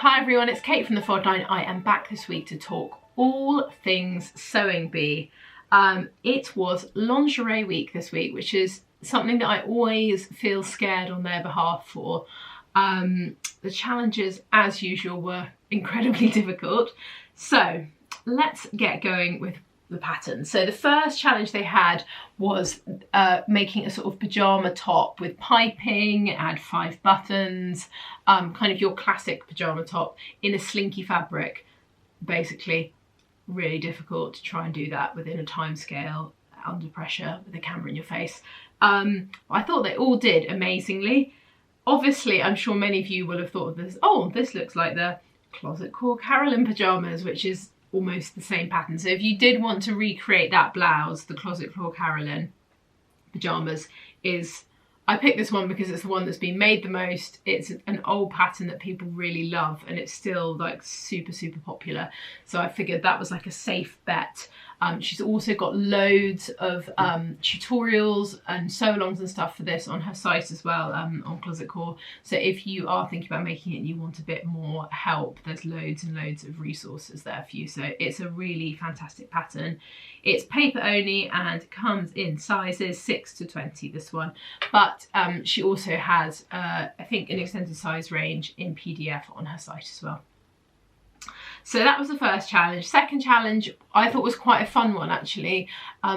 Hi everyone, it's Kate from the Fodline. I am back this week to talk all things sewing bee. It was lingerie week this week, which is something that I always feel scared on their behalf for. The challenges, as usual, were incredibly difficult. So let's get going with the pattern. So the first challenge they had was making a sort of pyjama top with piping, add 5 buttons, kind of your classic pyjama top in a slinky fabric. Basically really difficult to try and do that within a time scale under pressure with a camera in your face. I thought they all did amazingly. Obviously, I'm sure many of you will have thought of this, oh, this looks like the Closet Core Carolyn pyjamas, which is almost the same pattern. So if you did want to recreate that blouse, the Closet Core Carolyn pyjamas is, I picked this one because it's the one that's been made the most. It's an old pattern that people really love and it's still like super popular. So I figured that was like a safe bet. She's also got loads of tutorials and sew-alongs and stuff for this on her site as well, on Closet Core. So if you are thinking about making it and you want a bit more help, there's loads and loads of resources there for you. So it's a really fantastic pattern. It's paper only and comes in sizes 6 to 20, this one. But she also has, I think, an extended size range in PDF on her site as well. So that was the first challenge. Second challenge I thought was quite a fun one actually.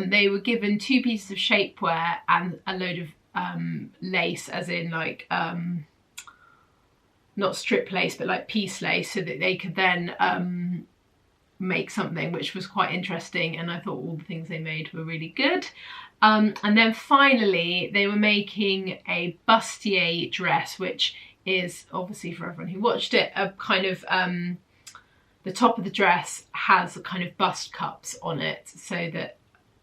They were given 2 pieces of shapewear and a load of lace, as in like, not strip lace, but like piece lace, so that they could then make something, which was quite interesting, and I thought all the things they made were really good. And then finally they were making a bustier dress, which is obviously, for everyone who watched it, a kind of the top of the dress has a kind of bust cups on it, so that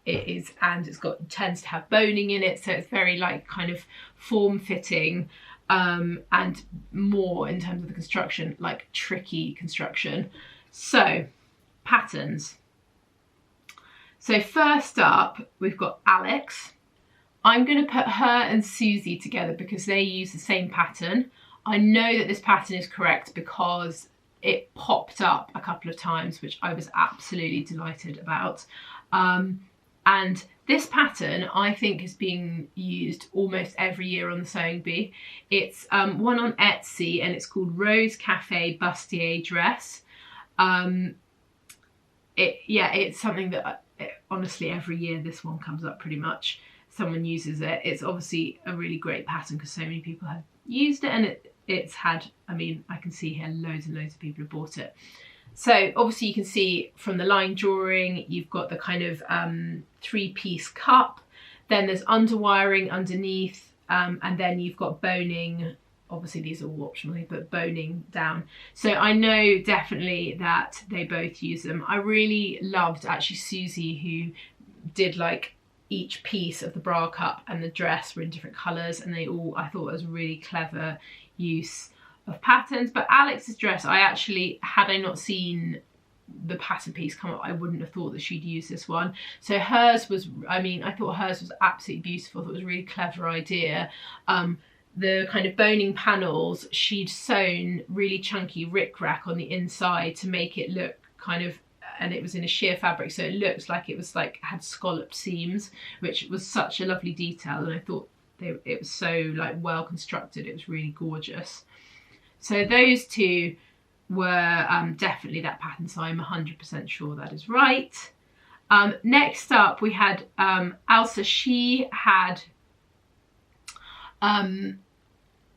it is, and tends to have boning in it, so it's very like kind of form-fitting, and more in terms of the construction, like tricky construction. So patterns. So first up we've got Alex. I'm going to put her and Susie together because they use the same pattern. I know that this pattern is correct because it popped up a couple of times, which I was absolutely delighted about. And this pattern I think is being used almost every year on the Sewing Bee. It's one on Etsy and it's called Rose Cafe Bustier Dress. It's something that honestly every year this one comes up pretty much. Someone uses it. It's obviously a really great pattern because so many people have used it, and it's had, I mean, I can see here loads and loads of people have bought it. So obviously you can see from the line drawing, you've got the kind of 3-piece cup, then there's underwiring underneath, and then you've got boning. Obviously these are all optional, but boning down. So I know definitely that they both use them. I really loved actually Susie, who did like each piece of the bra cup and the dress were in different colours, and they all, I thought it was a really clever use of patterns. But Alex's dress, I actually, had I not seen the pattern piece come up, I wouldn't have thought that she'd use this one. So hers was, I mean, I thought hers was absolutely beautiful. I thought it was a really clever idea. The kind of boning panels, she'd sewn really chunky rickrack on the inside to make it look kind of, and it was in a sheer fabric, so it looks like it was like had scalloped seams, which was such a lovely detail, and I thought it was so like well constructed. It was really gorgeous. So those two were definitely that pattern, so I'm 100% sure that is right. Next up we had Elsa. She had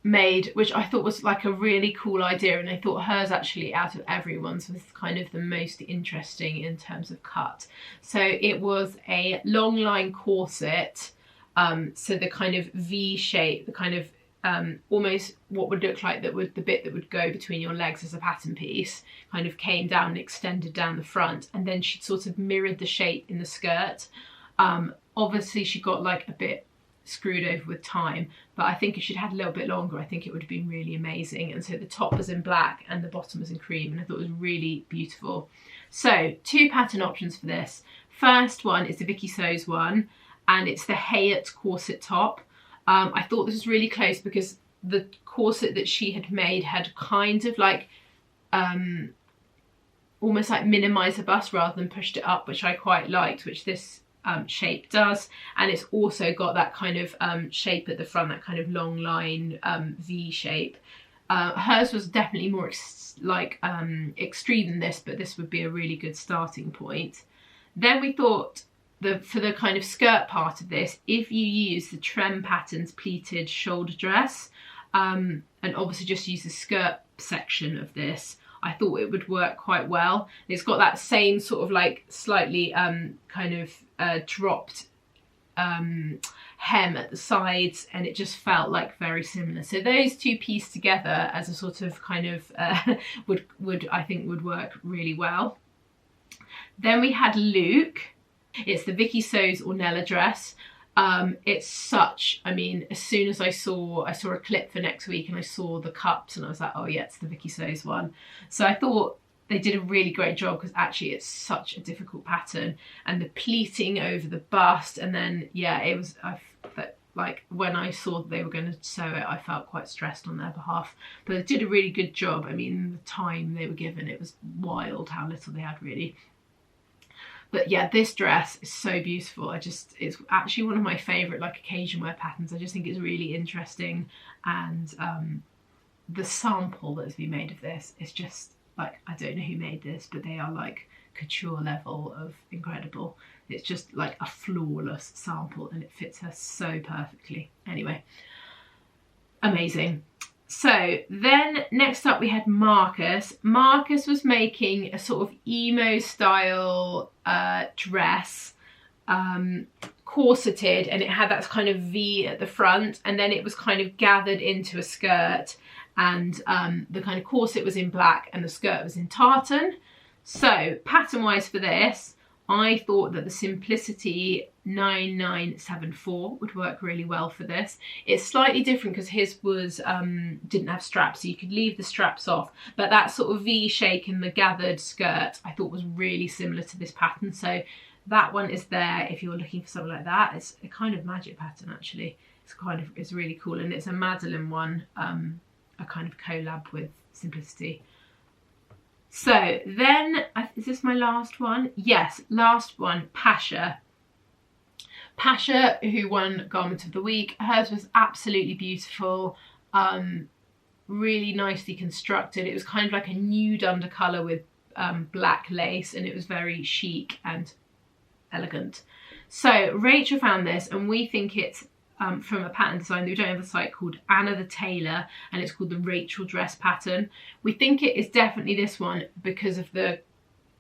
made, which I thought was like a really cool idea, and I thought hers actually out of everyone's was kind of the most interesting in terms of cut. So it was a long line corset, so the kind of V shape, the kind of almost what would look like that was the bit that would go between your legs as a pattern piece, kind of came down and extended down the front, and then she sort of mirrored the shape in the skirt. Obviously she got like a bit screwed over with time, but I think if she'd had a little bit longer, I think it would have been really amazing. And so the top was in black and the bottom was in cream, and I thought it was really beautiful. So 2 pattern options for this. First one is the Vicky Sews one, and it's the Hayat corset top. I thought this was really close because the corset that she had made had kind of like almost like minimised the bust rather than pushed it up, which I quite liked, which this shape does. And it's also got that kind of shape at the front, that kind of long line V shape. Hers was definitely more extreme than this, but this would be a really good starting point. Then we thought for the kind of skirt part of this, if you use the Trem Patterns pleated shoulder dress, and obviously just use the skirt section of this, I thought it would work quite well. It's got that same sort of like slightly kind of dropped hem at the sides, and it just felt like very similar. So those two pieced together as a sort of kind of would I think would work really well. Then we had Luke. It's the Vicky So's Ornella dress. It's such, I mean, as soon as I saw a clip for next week and I saw the cups and I was like, oh yeah, it's the Vicky So's one. So I thought they did a really great job, because actually it's such a difficult pattern, and the pleating over the bust, and then yeah, it was, like when I saw that they were going to sew it, I felt quite stressed on their behalf, but they did a really good job. I mean, the time they were given, it was wild how little they had really. But yeah, this dress is so beautiful. It's actually one of my favourite like occasion wear patterns. I just think it's really interesting, and the sample that has been made of this is just like, I don't know who made this, but they are like couture level of incredible. It's just like a flawless sample, and it fits her so perfectly. Anyway, amazing. So then next up we had Marcus. Marcus was making a sort of emo style dress, corseted, and it had that kind of V at the front, and then it was kind of gathered into a skirt, and the kind of corset was in black and the skirt was in tartan. So pattern wise for this, I thought that the Simplicity 9974 would work really well for this. It's slightly different because his was didn't have straps, so you could leave the straps off, but that sort of V shape in the gathered skirt I thought was really similar to this pattern. So that one is there if you're looking for something like that. It's a kind of magic pattern actually. It's really cool, and it's a Madeline one, a kind of collab with Simplicity. So then, is this my last one? Yes, last one, Pasha. Pasha, who won Garment of the Week. Hers was absolutely beautiful, really nicely constructed. It was kind of like a nude undercolour with black lace, and it was very chic and elegant. So Rachel found this, and we think it's from a pattern design. We don't have a site called Anna the Tailor, and it's called the Rachel dress pattern. We think it is definitely this one because of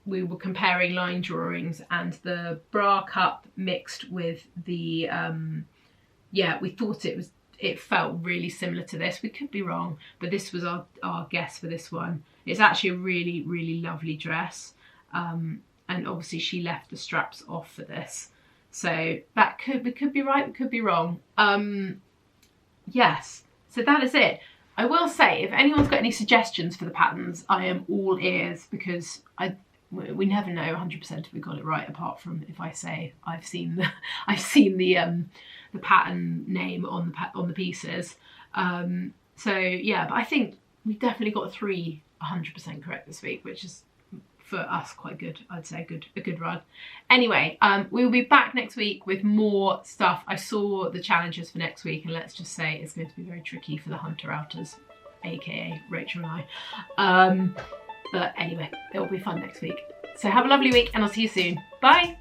we were comparing line drawings and the bra cup mixed with the yeah, we thought it felt really similar to this. We could be wrong, but this was our guess for this one. It's actually a really, really lovely dress, and obviously she left the straps off for this. So that we could be right, we could be wrong. Yes, so that is it. I will say, if anyone's got any suggestions for the patterns, I am all ears, because we never know 100% if we got it right, apart from if I say I've seen the pattern name on the pieces. So yeah, but I think we definitely got 100% correct this week, which is, for us, quite good. I'd say a good run. Anyway, we'll be back next week with more stuff. I saw the challenges for next week, and let's just say it's going to be very tricky for the Hunter Outers, aka Rachel and I. But anyway, it'll be fun next week. So have a lovely week, and I'll see you soon. Bye.